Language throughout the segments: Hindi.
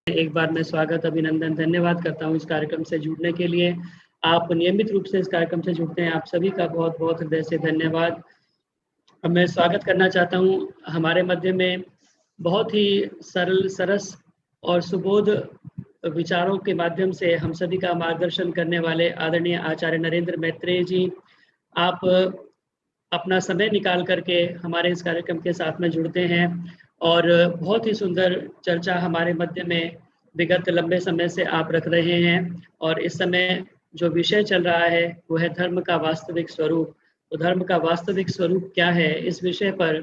एक बार मैं स्वागत, अभिनंदन, धन्यवाद करता हूँ इस कार्यक्रम से जुड़ने के लिए। आप नियमित रूप से इस कार्यक्रम से जुड़ते हैं, आप सभी का बहुत-बहुत हृदय से धन्यवाद। अब मैं स्वागत करना चाहता हूँ हमारे मध्य में बहुत ही सरल, सरस और सुबोध विचारों के माध्यम से हम सभी का मार्गदर्शन करने वाले आदरणीय आचार्य नरेंद्र मैत्रेय जी। आप अपना समय निकाल कर के हमारे इस कार्यक्रम के साथ में जुड़ते हैं और बहुत ही सुंदर चर्चा हमारे मध्य में विगत लंबे समय से आप रख रहे हैं और इस समय जो विषय चल रहा है वो है धर्म का वास्तविक स्वरूप। तो धर्म का वास्तविक स्वरूप क्या है, इस विषय पर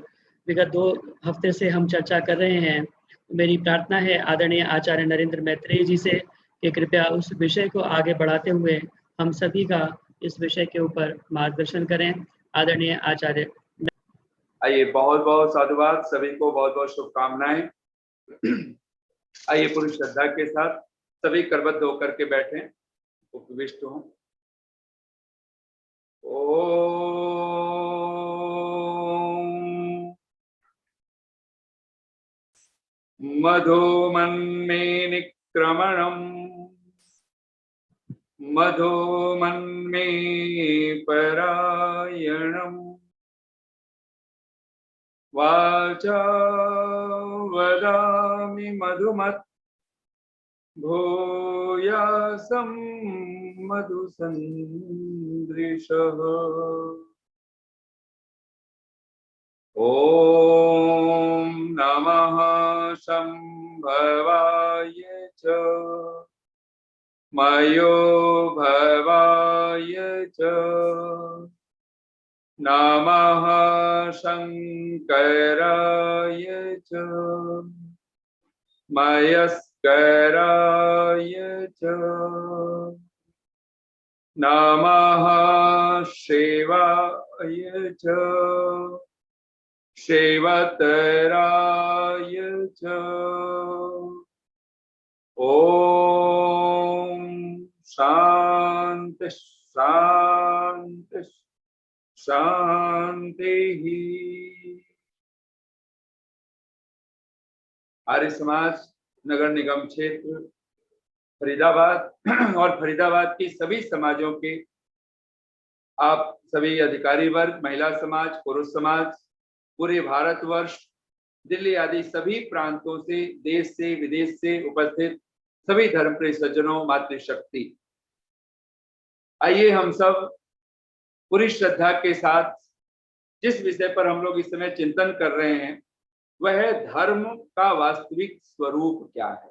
विगत 2 हफ्ते से हम चर्चा कर रहे हैं। मेरी प्रार्थना है आदरणीय आचार्य नरेंद्र मैत्रेय जी से कि कृपया उस विषय को आगे बढ़ाते हुए हम सभी का इस विषय के ऊपर मार्गदर्शन करें। आदरणीय आचार्य। आइए, बहुत बहुत साधुवाद, सभी को बहुत बहुत शुभकामनाएं। आइए पूरी श्रद्धा के साथ सभी करबद्ध होकर के बैठें, उपविष्ट हों। ओम मधुमन्मे निक्रमणम् मधुमन्मे परायणम् वाचा वदामि मधुमत् भूयासं मधुसन्दृशः। ॐ नमः शम्भवाय च मयो भवाय च नमः शंकराय च मयस्कराय च नमः शिवाय च शिवतराय च। ओम शांति शांति शांति ही। आर्य समाज नगर निगम क्षेत्र फरीदाबाद और फरीदाबाद की सभी समाजों के आप सभी अधिकारी वर्ग, महिला समाज, पुरुष समाज, पूरे भारतवर्ष, दिल्ली आदि सभी प्रांतों से, देश से, विदेश से उपस्थित सभी धर्मप्रिय सज्जनों, मातृशक्ति, आइए हम सब पूरी श्रद्धा के साथ जिस विषय पर हम लोग इस समय चिंतन कर रहे हैं वह है धर्म का वास्तविक स्वरूप क्या है।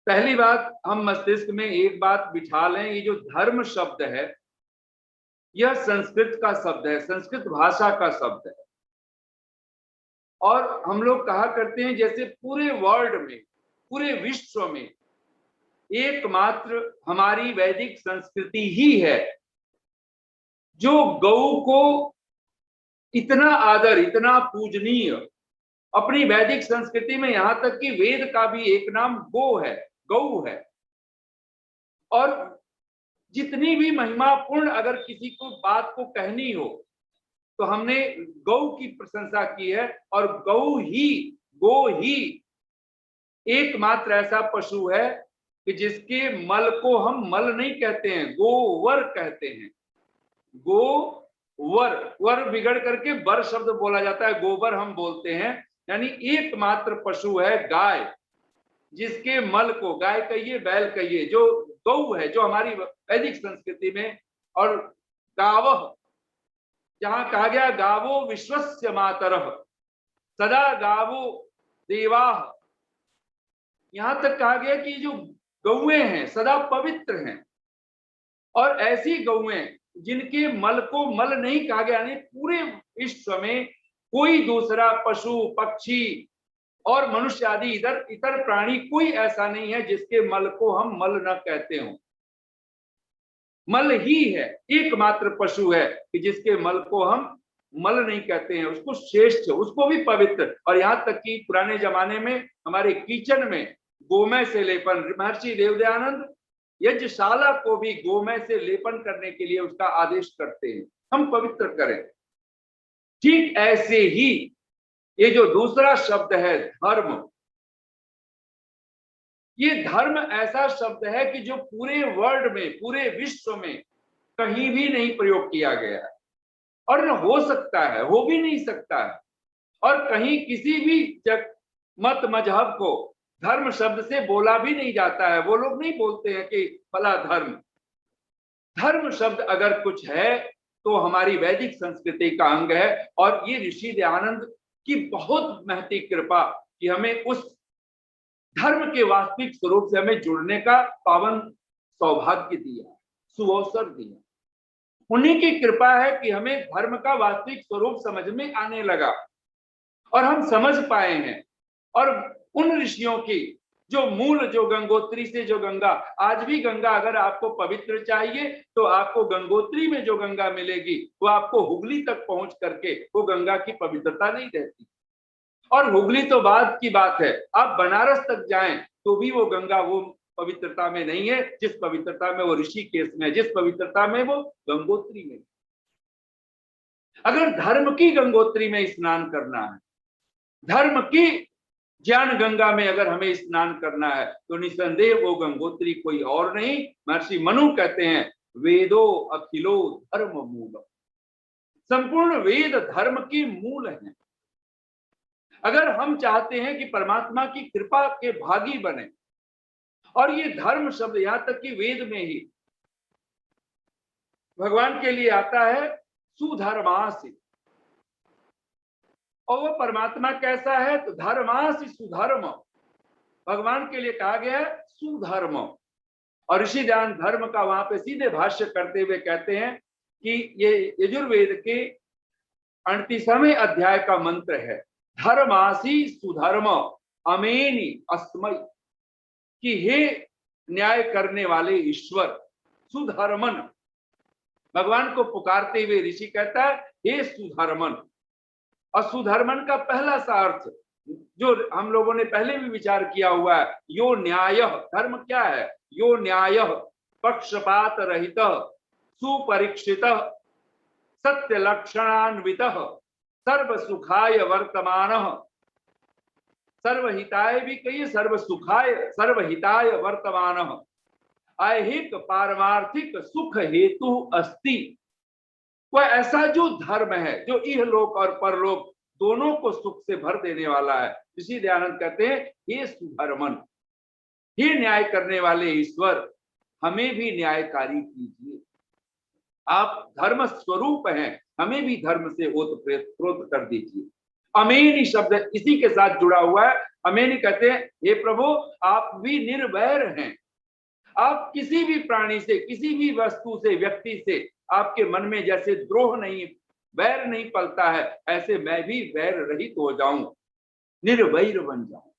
पहली बात, हम मस्तिष्क में एक बात बिठा लें, ये जो धर्म शब्द है यह संस्कृत का शब्द है, संस्कृत भाषा का शब्द है। और हम लोग कहा करते हैं जैसे पूरे वर्ल्ड में, पूरे विश्व में एकमात्र हमारी वैदिक संस्कृति ही है जो गौ को इतना आदर, इतना पूजनीय, अपनी वैदिक संस्कृति में यहां तक कि वेद का भी एक नाम गो है, गौ है। और जितनी भी महिमापूर्ण अगर किसी को बात को कहनी हो तो हमने गौ की प्रशंसा की है। और गौ ही एकमात्र ऐसा पशु है कि जिसके मल को हम मल नहीं कहते हैं, गोवर कहते हैं। गोवर, वर बिगड़ करके बर शब्द बोला जाता है, गोबर हम बोलते हैं। यानी एकमात्र पशु है गाय, जिसके मल को, गाय कहिए बैल कहिए, जो गौ है, जो हमारी वैदिक संस्कृति में। और गावः, जहां कहा गया गावो विश्वस्य मातरः सदा गावो देवाः, यहां तक कहा गया कि जो गौएं हैं सदा पवित्र हैं। और ऐसी गौएं जिनके मल को मल नहीं कहा गया, यानी पूरे विश्व में कोई दूसरा पशु, पक्षी और मनुष्य आदि इतर प्राणी कोई ऐसा नहीं है जिसके मल को हम मल न कहते हो। मल ही है, एकमात्र पशु है कि जिसके मल को हम मल नहीं कहते हैं, उसको श्रेष्ठ, उसको भी पवित्र। और यहां तक कि पुराने जमाने में हमारे किचन में गोमय से लेपन, महर्षि देवदयानंद यज्ञशाला को भी गोमय से लेपन करने के लिए उसका आदेश करते हैं, हम पवित्र करें। ठीक ऐसे ही ये जो दूसरा शब्द है धर्म, ये धर्म ऐसा शब्द है कि जो पूरे वर्ल्ड में, पूरे विश्व में कहीं भी नहीं प्रयोग किया गया है, और न हो सकता है, हो भी नहीं सकता है। और कहीं किसी भी मत मजहब को धर्म शब्द से बोला भी नहीं जाता है। वो लोग नहीं बोलते हैं कि फला धर्म। धर्म शब्द अगर कुछ है तो हमारी वैदिक संस्कृति का अंग है, और ये ऋषि दयानंद की बहुत महती कृपा कि हमें उस धर्म के वास्तविक स्वरूप से हमें जुड़ने का पावन सौभाग्य दिया, सुअवसर दिया। उन्हीं की कृपा है कि हमें धर्म का वास्तविक स्वरूप समझ में आने लगा और हम समझ पाए हैं। और उन ऋषियों की जो मूल, जो गंगोत्री से जो गंगा, आज भी गंगा अगर आपको पवित्र चाहिए तो आपको गंगोत्री में जो गंगा मिलेगी वो आपको हुगली तक पहुंच करके वो गंगा की पवित्रता नहीं रहती। और हुगली तो बाद की बात है, आप बनारस तक जाएं तो भी वो गंगा वो पवित्रता में नहीं है जिस पवित्रता में वो ऋषिकेश में, जिस पवित्रता में वो गंगोत्री में। अगर धर्म की गंगोत्री में स्नान करना है, धर्म की ज्ञान गंगा में अगर हमें स्नान करना है तो निसंदेह वो गंगोत्री कोई और नहीं, महर्षि मनु कहते हैं वेदो अखिलो धर्म मूल। संपूर्ण वेद धर्म की मूल है। अगर हम चाहते हैं कि परमात्मा की कृपा के भागी बने, और ये धर्म शब्द यहां तक कि वेद में ही भगवान के लिए आता है सुधर्मासि, और वो परमात्मा कैसा है तो धर्मासि सुधर्म, भगवान के लिए कहा गया है सुधर्म। और ऋषि दयान धर्म का वहां पे सीधे भाष्य करते हुए कहते हैं कि ये यजुर्वेद के 38वें अध्याय का मंत्र है, धर्मासि सुधर्म अमेनि अस्मै, कि हे न्याय करने वाले ईश्वर सुधर्मन। भगवान को पुकारते हुए ऋषि कहता है हे सुधर्मन। और सुधर्मन का पहला सा अर्थ जो हम लोगों ने पहले भी विचार किया हुआ है, यो न्याय। धर्म क्या है? यो न्याय पक्षपात रहित सुपरीक्षित सत्य लक्षणान्वित सर्व सुखाय वर्तमान, सर्वहिताय भी कहिए, सर्व सुखाय सर्वहिताय वर्तमान ऐहिक पारमार्थिक सुख हेतु अस्ति। वह ऐसा जो धर्म है जो इहलोक और परलोक दोनों को सुख से भर देने वाला है। ऋषि दयानंद कहते हैं हे सुधर्मन, हे न्याय करने वाले ईश्वर, हमें भी न्यायकारी कीजिए। आप धर्म स्वरूप हैं, हमें भी धर्म से ओतप्रोत कर दीजिए। अमेनी शब्द इसी के साथ जुड़ा हुआ है। अमेनी कहते हैं हे प्रभु, आप भी निर्वैर हैं। आप किसी भी प्राणी से, किसी भी वस्तु से, व्यक्ति से आपके मन में जैसे द्रोह नहीं, वैर नहीं पलता है, ऐसे मैं भी वैर रहित हो जाऊं, निर्वैर बन जाऊं।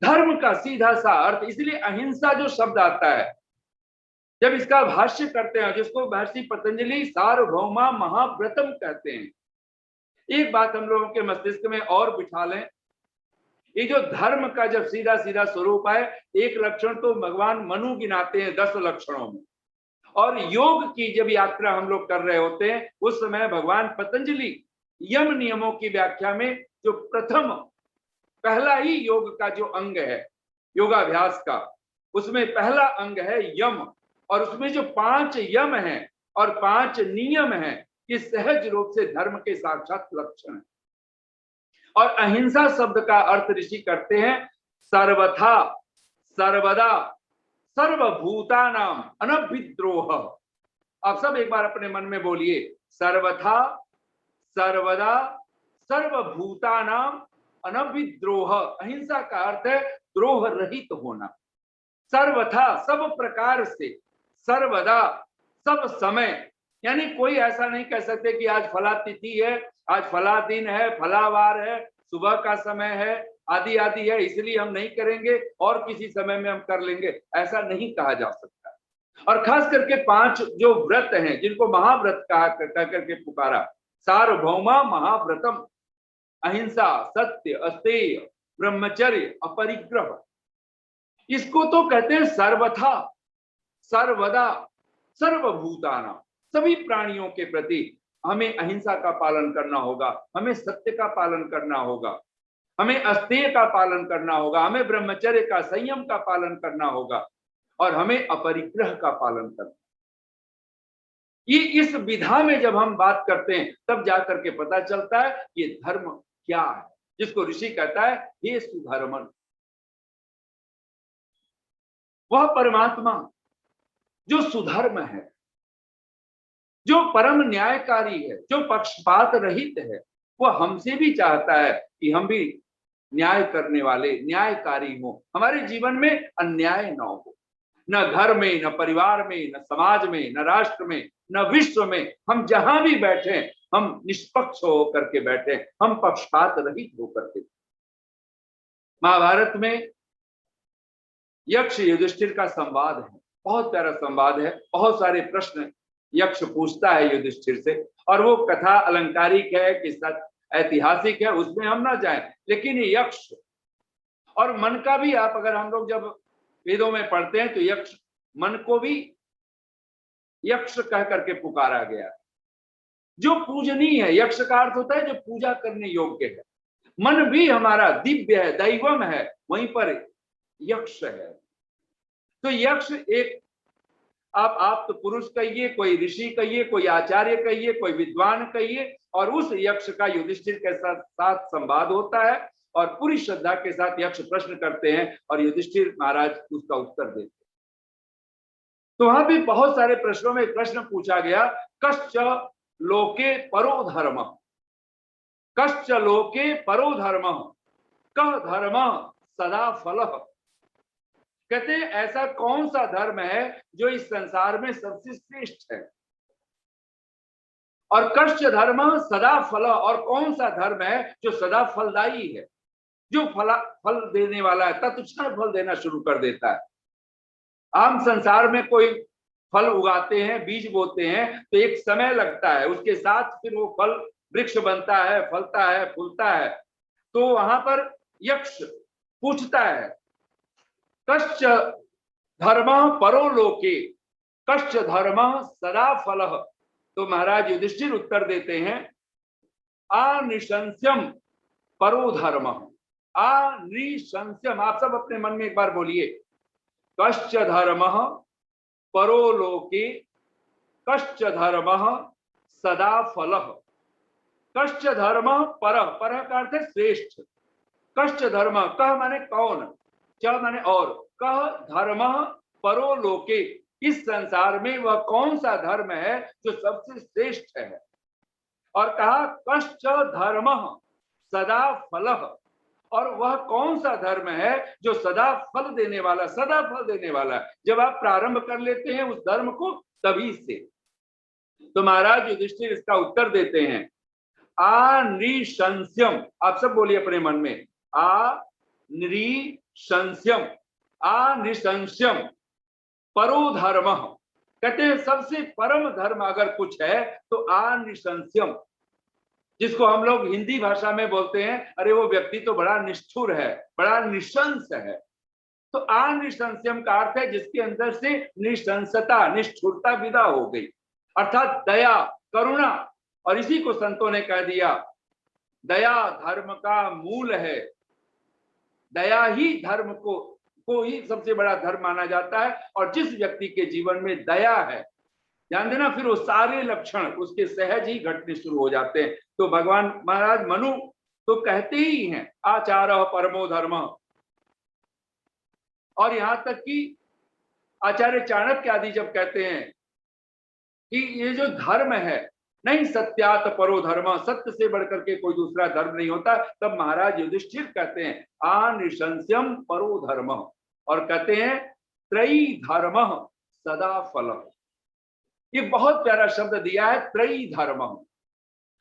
धर्म का सीधा सा अर्थ, इसलिए अहिंसा जो शब्द आता है, जब इसका भाष्य करते हैं जिसको महर्षि पतंजलि सार्वभौमा महाव्रतम कहते हैं, एक बात हम लोगों के मस्तिष्क में और बिठा लें, ये जो धर्म का जब सीधा सीधा स्वरूप है, एक लक्षण तो भगवान मनु गिनाते हैं 10 लक्षणों में, और योग की जब यात्रा हम लोग कर रहे होते हैं उस समय भगवान पतंजलि यम नियमों की व्याख्या में जो प्रथम पहला ही योग का जो अंग है योगाभ्यास का, उसमें पहला अंग है यम, और उसमें जो 5 यम हैं और 5 नियम हैं, ये सहज रूप से धर्म के साक्षात लक्षण है। और अहिंसा शब्द का अर्थ ऋषि करते हैं सर्वथा सर्वदा सर्वभूतानाम अनभिद्रोह। आप सब एक बार अपने मन में बोलिए, सर्वथा सर्वदा सर्वभूतानाम अनभिद्रोह। अहिंसा का अर्थ है द्रोह रहित होना। सर्वथा सब प्रकार से, सर्वदा सब समय, यानी कोई ऐसा नहीं कह सकते कि आज फला तिथि है, आज फला दिन है, फला वार है, सुबह का समय है, आदि आदि है, इसलिए हम नहीं करेंगे और किसी समय में हम कर लेंगे, ऐसा नहीं कहा जा सकता। और खास करके 5 जो व्रत हैं जिनको महाव्रत कहा करके पुकारा, सार्वभौमा महाव्रतम, अहिंसा, सत्य, अस्तेय, ब्रह्मचर्य, अपरिग्रह, इसको तो कहते हैं सर्वथा सर्वदा सर्वभूतानां, सभी प्राणियों के प्रति हमें अहिंसा का पालन करना होगा, हमें सत्य का पालन करना होगा, हमें अस्तेय का पालन करना होगा, हमें ब्रह्मचर्य का, संयम का पालन करना होगा और हमें अपरिग्रह का पालन करना। ये इस विधा में जब हम बात करते हैं तब जाकर के पता चलता है ये धर्म क्या है, जिसको ऋषि कहता है हे सुधर्मन। वह परमात्मा जो सुधर्म है, जो परम न्यायकारी है, जो पक्षपात रहित है, वह हमसे भी चाहता है कि हम भी न्याय करने वाले, न्यायकारी हो, हमारे जीवन में अन्याय न हो, न घर में, न परिवार में, न समाज में, न राष्ट्र में, न विश्व में। हम जहां भी बैठे हम निष्पक्ष होकर के बैठे, हम पक्षपात रहित होकर के। महाभारत में यक्ष युधिष्ठिर का संवाद है, बहुत प्यारा संवाद है, बहुत सारे प्रश्न यक्ष पूछता है युधिष्ठिर से, और वो कथा अलंकारिक है कि ऐतिहासिक है, उसमें हम ना जाएं, लेकिन ये यक्ष और मन का भी, आप अगर हम लोग जब वेदों में पढ़ते हैं तो यक्ष मन को भी यक्ष कह करके पुकारा गया, जो पूजनीय है। यक्ष का अर्थ होता है जो पूजा करने योग्य है। मन भी हमारा दिव्य है, दैवम है, वहीं पर यक्ष है। तो यक्ष एक, आप तो पुरुष कहिए, कोई ऋषि कहिए, कोई आचार्य कहिए, कोई विद्वान कहिए, और उस यक्ष का युधिष्ठिर के साथ संवाद होता है और पूरी श्रद्धा के साथ यक्ष प्रश्न करते हैं और युधिष्ठिर महाराज उसका उत्तर देते हैं। तो वहां भी बहुत सारे प्रश्नों में प्रश्न पूछा गया, कश्च लोके परो धर्म, कश्च लोके परो धर्म, कह धर्म सदा फलः। कहते हैं ऐसा कौन सा धर्म है जो इस संसार में सबसे श्रेष्ठ है, और कश्च धर्म सदा फल, और कौन सा धर्म है जो सदा फलदायी है, जो फल देने वाला है, तत्क्षण फल देना शुरू कर देता है। आम संसार में कोई फल उगाते हैं, बीज बोते हैं, तो एक समय लगता है, उसके साथ फिर वो फल वृक्ष बनता है, फलता है, फूलता है। तो वहां पर यक्ष पूछता है, कश्च धर्म परो लोके, कश्च धर्म सदा फलः। तो महाराज युधिष्ठिर उत्तर देते हैं, अनिशंस्यम परो धर्म, अनिशंस्यम। आप सब अपने मन में एक बार बोलिए, कश्च धर्म परो लोके, कश्च धर्म सदा फलः। कश्च धर्म पर, पर का अर्थ है श्रेष्ठ। कश्च धर्म, कह माने कौन, च माने और, कह धर्म परो लोके, इस संसार में वह कौन सा धर्म है जो सबसे श्रेष्ठ है। और कहा कश्च धर्म सदा फलः, और वह कौन सा धर्म है जो सदा फल देने वाला, सदा फल देने वाला है, जब आप प्रारंभ कर लेते हैं उस धर्म को तभी से। तो महाराज युधिष्ठिर इसका उत्तर देते हैं, अनिशंस्यम। आप सब बोलिए अपने मन में, अनिशंस्यम, अनिशंस्यम परो धर्म। कहते हैं सबसे परम धर्म अगर कुछ है तो अनिशंस्यम, जिसको हम लोग हिंदी भाषा में बोलते हैं, अरे वो व्यक्ति तो बड़ा निष्ठुर है, बड़ा निशंस है। तो अनिशंस्यम का अर्थ है जिसके अंदर से निशंसता, निष्ठुरता विदा हो गई, अर्थात दया, करुणा। और इसी को संतों ने कह दिया, दया धर्म का मूल है। दया ही धर्म को ही सबसे बड़ा धर्म माना जाता है। और जिस व्यक्ति के जीवन में दया है, ध्यान देना, फिर वो सारे लक्षण उसके सहज ही घटने शुरू हो जाते हैं। तो भगवान महाराज मनु तो कहते ही हैं, आचारः परमो धर्म। और यहां तक कि आचार्य चाणक्य आदि जब कहते हैं कि ये जो धर्म है, नहीं सत्यात परो धर्म, सत्य से बढ़कर के कोई दूसरा धर्म नहीं होता, तब महाराज युधिष्ठिर कहते हैं अनिशंस्यम परो धर्म, और कहते हैं त्रयी धर्म सदा फलः। ये बहुत प्यारा शब्द दिया है, त्रयी धर्म।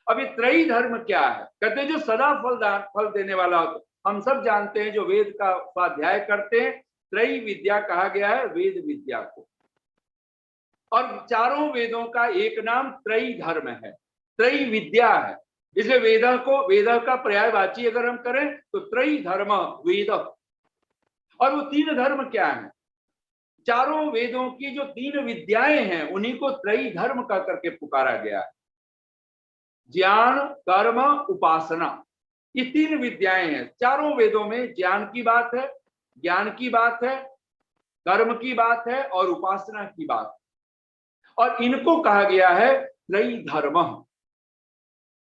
अब ये त्रयी धर्म क्या है? कहते हैं जो सदा फल देने वाला होता। हम सब जानते हैं जो वेद का स्वाध्याय करते हैं, त्रयी विद्या कहा गया है वेद विद्या को, और चारों वेदों का एक नाम त्रयी धर्म है, त्रयी विद्या है। इसलिए वेद का पर्यायवाची अगर हम करें तो त्रयी धर्म वेद। और वो तीन धर्म क्या है? चारों वेदों की जो तीन विद्याएं हैं उन्हीं को त्रयी धर्म का करके पुकारा गया है। ज्ञान, कर्म, उपासना। ये 3 विद्याएं हैं। चारों वेदों में ज्ञान की बात है, ज्ञान की बात है, कर्म की बात है और उपासना की बात, और इनको कहा गया है त्रयी धर्म।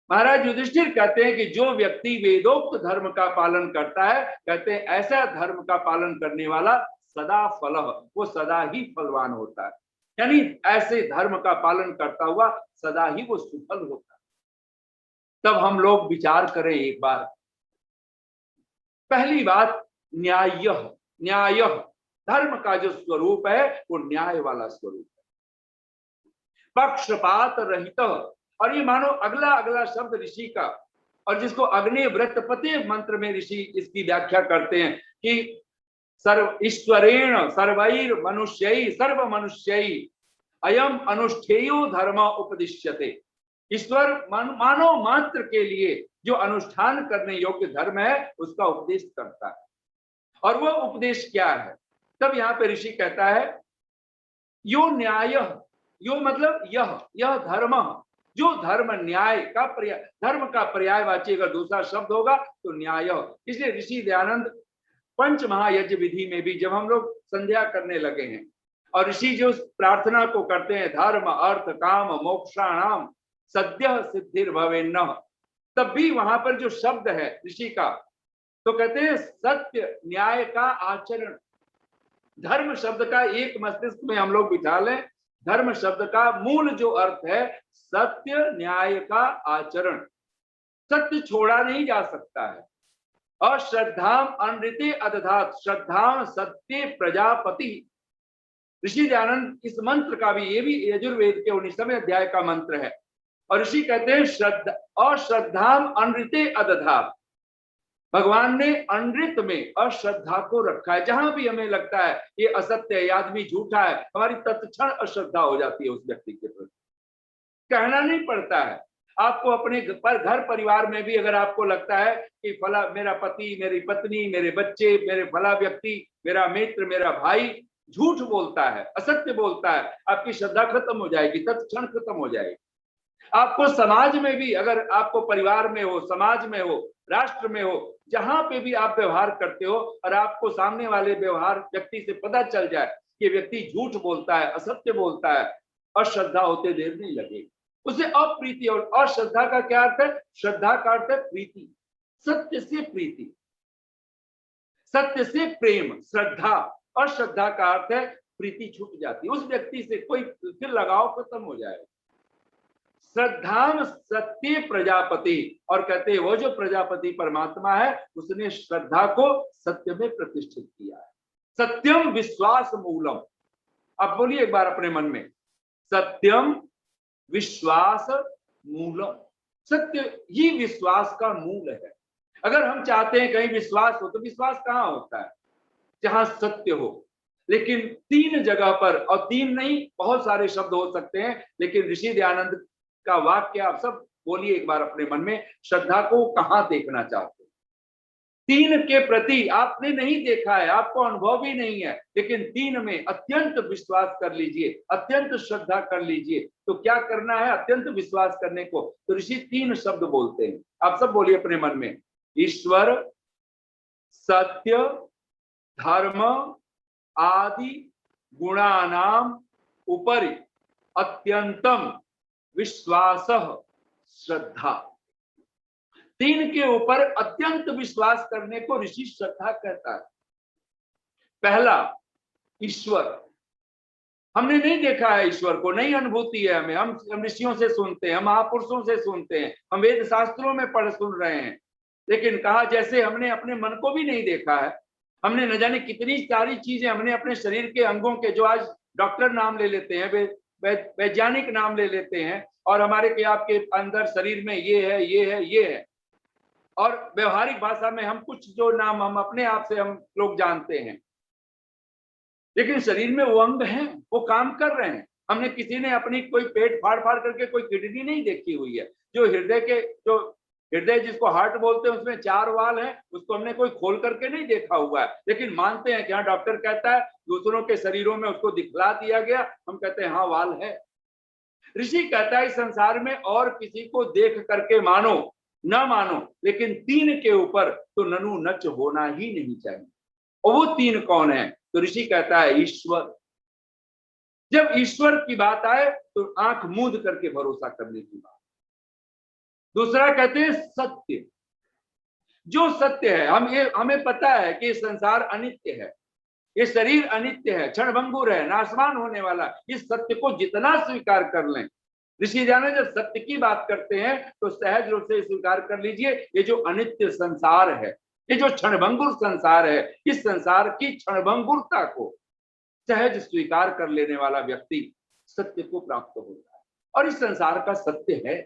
महाराज युधिष्ठिर कहते हैं कि जो व्यक्ति वेदोक्त धर्म का पालन करता है, कहते हैं ऐसा धर्म का पालन करने वाला सदा फलः, वो सदा ही फलवान होता है। यानी ऐसे धर्म का पालन करता हुआ सदा ही वो सुफल होता है। तब हम लोग विचार करें एक बार। पहली बात, न्याय। न्याय धर्म का जो स्वरूप है वो न्याय वाला स्वरूप है, पक्षपात रहित। और ये मानो अगला अगला शब्द ऋषि का, और जिसको अग्नि व्रतपति मंत्र में ऋषि इसकी व्याख्या करते हैं कि सर्व ईश्वरेण सर्वैर मनुष्यै सर्व मनुष्यै अयम अनुष्ठेयो धर्म उपदिश्यते। ईश्वर मानव मात्र के लिए जो अनुष्ठान करने योग्य धर्म है उसका उपदेश करता है। और वो उपदेश क्या है? तब यहाँ पे ऋषि कहता है यो न्याय, यो मतलब यह धर्म, जो धर्म न्याय का पर्याय, धर्म का पर्यायवाची अगर दूसरा शब्द होगा तो न्याय। इसलिए ऋषि दयानंद पंच महायज्ञ विधि में भी जब हम लोग संध्या करने लगे हैं और ऋषि जो प्रार्थना को करते हैं धर्म अर्थ काम मोक्षाणाम सद्य सिद्धिर्भवेन्न, तब भी वहां पर जो शब्द है ऋषि का, तो कहते हैं सत्य न्याय का आचरण। धर्म शब्द का एक मस्तिष्क में हम लोग बिठा लें, धर्म शब्द का मूल जो अर्थ है सत्य न्याय का आचरण। सत्य छोड़ा नहीं जा सकता है। अश्रद्धाम अनृते अदधात श्रद्धाम सत्य प्रजापति। ऋषि दयानंद इस मंत्र का भी, ये भी यजुर्वेद के 19वें अध्याय का मंत्र है। और ऋषि कहते हैं अश्रद्धाम अनृते अदधात, भगवान ने अनृत में अश्रद्धा को रखा है। जहां भी हमें लगता है ये असत्य है, ये आदमी झूठा है, हमारी तत्क्षण अश्रद्धा हो जाती है उस व्यक्ति के प्रति। कहना नहीं पड़ता है आपको। अपने घर परिवार में भी अगर आपको लगता है कि फला मेरा पति, मेरी पत्नी, मेरे बच्चे, मेरे फला व्यक्ति, मेरा मित्र, मेरा भाई झूठ बोलता है, असत्य बोलता है, आपकी श्रद्धा खत्म हो जाएगी, तत्क्षण खत्म हो जाएगी। आपको समाज में भी, अगर आपको परिवार में हो, समाज में हो, राष्ट्र में हो, जहां पे भी आप व्यवहार करते हो और आपको सामने वाले व्यवहार व्यक्ति से पता चल जाए कि व्यक्ति झूठ बोलता है, असत्य बोलता है, अश्रद्धा होते देर नहीं लगेगी। उसे अप्रीति, और अश्रद्धा का क्या अर्थ है? श्रद्धा का अर्थ है प्रीति, सत्य से प्रीति, सत्य से प्रेम, श्रद्धा। अश्रद्धा का अर्थ है प्रीति छूट जाती, उस व्यक्ति से कोई फिर लगाव खत्म हो जाएगा। श्रद्धाम सत्य प्रजापति, और कहते हैं वो जो प्रजापति परमात्मा है उसने श्रद्धा को सत्य में प्रतिष्ठित किया है। सत्यम विश्वास मूलम। अब बोलिए एक बार अपने मन में, सत्यम विश्वास मूलम। सत्य ही विश्वास का मूल है। अगर हम चाहते हैं कहीं विश्वास हो तो विश्वास कहाँ होता है? जहां सत्य हो। लेकिन 3 जगह पर, और 3 नहीं बहुत सारे शब्द हो सकते हैं, लेकिन ऋषि दयानंद का वाक्य आप सब बोलिए एक बार अपने मन में, श्रद्धा को कहां देखना चाहते हैं? 3 के प्रति आपने नहीं देखा है, आपको अनुभव भी नहीं है, लेकिन 3 में अत्यंत विश्वास कर लीजिए, अत्यंत श्रद्धा कर लीजिए। तो क्या करना है अत्यंत विश्वास करने को? तो ऋषि 3 शब्द बोलते हैं, आप सब बोलिए अपने मन में, ईश्वर, सत्य, धर्म आदि गुणानाम उपरि अत्यंतम विश्वास श्रद्धा। 3 के ऊपर अत्यंत विश्वास करने को ऋषि श्रद्धा कहता है। पहला, ईश्वर। हमने नहीं देखा है ईश्वर को, नहीं अनुभूति है हमें, हम ऋषियों से सुनते हैं, हम महापुरुषों से सुनते हैं, हम वेद शास्त्रों में पढ़ सुन रहे हैं, लेकिन कहा जैसे हमने अपने मन को भी नहीं देखा है। हमने न जाने कितनी सारी चीजें हमने अपने शरीर के अंगों के, जो आज डॉक्टर नाम ले लेते हैं, वैज्ञानिक नाम ले लेते हैं, और हमारे के आपके अंदर शरीर में ये है, ये है, ये है, और व्यवहारिक भाषा में हम कुछ जो नाम हम अपने आप से हम लोग जानते हैं, लेकिन शरीर में वो अंग हैं, वो काम कर रहे हैं। हमने किसी ने अपनी कोई पेट फाड़ फाड़ करके कोई किडनी नहीं देखी हुई है। जो हृदय जिसको हार्ट बोलते हैं उसमें 4 वाल हैं, उसको हमने कोई खोल करके नहीं देखा हुआ है, लेकिन मानते हैं कि हाँ डॉक्टर कहता है, दूसरों के शरीरों में उसको दिखला दिया गया, हम कहते हैं हाँ वाल है। ऋषि कहता है इस संसार में और किसी को देख करके मानो, न मानो, लेकिन 3 के ऊपर तो ननु नच होना ही नहीं चाहिए। और वो 3 कौन है? तो ऋषि कहता है ईश्वर। जब ईश्वर की बात आए तो आंख मूंद करके भरोसा करने की बात। दूसरा कहते हैं सत्य। जो सत्य है, हमें पता है कि संसार अनित्य है, ये शरीर अनित्य है, क्षणभंगुर है, नाशवान होने वाला। इस सत्य को जितना स्वीकार कर लें, ऋषि जाने जब सत्य की बात करते हैं तो सहज रूप से स्वीकार कर लीजिए, ये जो अनित्य संसार है, ये जो क्षणभंगुर संसार है, इस संसार की क्षणभंगुरता को सहज स्वीकार कर लेने वाला व्यक्ति सत्य को प्राप्त होता है। और इस संसार का सत्य है।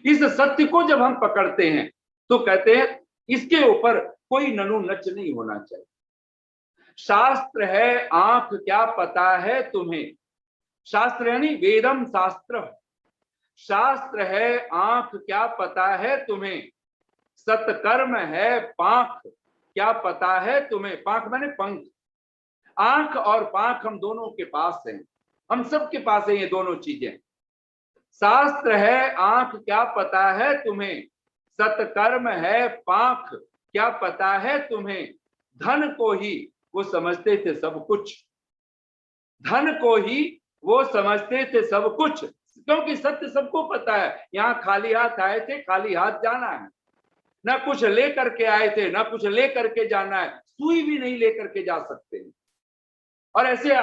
इस सत्य को जब हम पकड़ते हैं तो कहते हैं इसके ऊपर कोई ननु नच नहीं होना चाहिए। शास्त्र है आंख क्या पता है तुम्हें, शास्त्र यानी वेदम शास्त्र, शास्त्र है आंख क्या पता है तुम्हें, सत्कर्म है पांख क्या पता है तुम्हें। पांख माने पंख, आंख और पांख हम दोनों के पास हैं, हम सबके पास है ये दोनों चीजें। शास्त्र है आंख क्या पता है तुम्हें, सत्कर्म है पांख क्या पता है तुम्हें। धन को ही वो समझते थे सब कुछ, धन को ही वो समझते थे सब कुछ, क्योंकि सत्य सबको पता है। यहाँ खाली हाथ आए थे, खाली हाथ जाना है, ना कुछ लेकर के आए थे, ना कुछ लेकर के जाना है, सुई भी नहीं लेकर के जा सकते। और ऐसे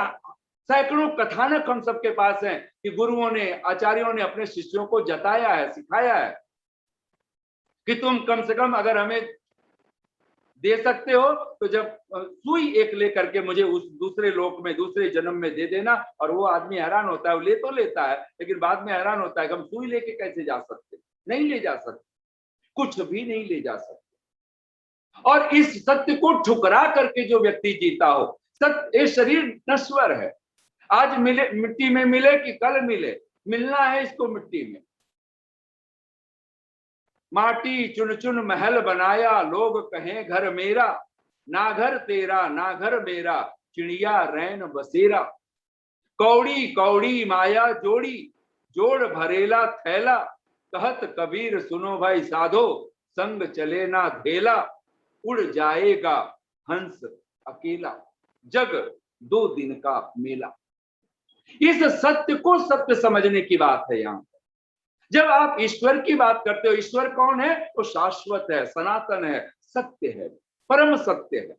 सैकड़ों कथानक हम सबके पास हैं कि गुरुओं ने, आचार्यों ने अपने शिष्यों को जताया है, सिखाया है कि तुम कम से कम अगर हमें दे सकते हो तो जब सुई एक लेकर के मुझे उस दूसरे लोक में, दूसरे जन्म में दे देना। और वो आदमी हैरान होता है, वो ले तो लेता है लेकिन बाद में हैरान होता है कि हम सुई लेके कैसे जा सकते, नहीं ले जा सकते, कुछ भी नहीं ले जा सकते। और इस सत्य को ठुकरा करके जो व्यक्ति जीता हो, सत्य, ये शरीर नश्वर है, आज मिले मिट्टी में मिले कि कल मिले, मिलना है इसको मिट्टी में। माटी चुन चुन महल बनाया, लोग कहें घर मेरा, ना घर तेरा ना घर मेरा, चिड़िया रैन बसेरा। कौड़ी कौड़ी माया जोड़ी, जोड़ भरेला थैला, कहत कबीर सुनो भाई साधो, संग चले ना धेला। उड़ जाएगा हंस अकेला, जग 2 दिन का मेला। इस सत्य को सत्य समझने की बात है। यहाँ जब आप ईश्वर की बात करते हो, ईश्वर कौन है? वो शाश्वत है, सनातन है, सत्य है, परम सत्य है।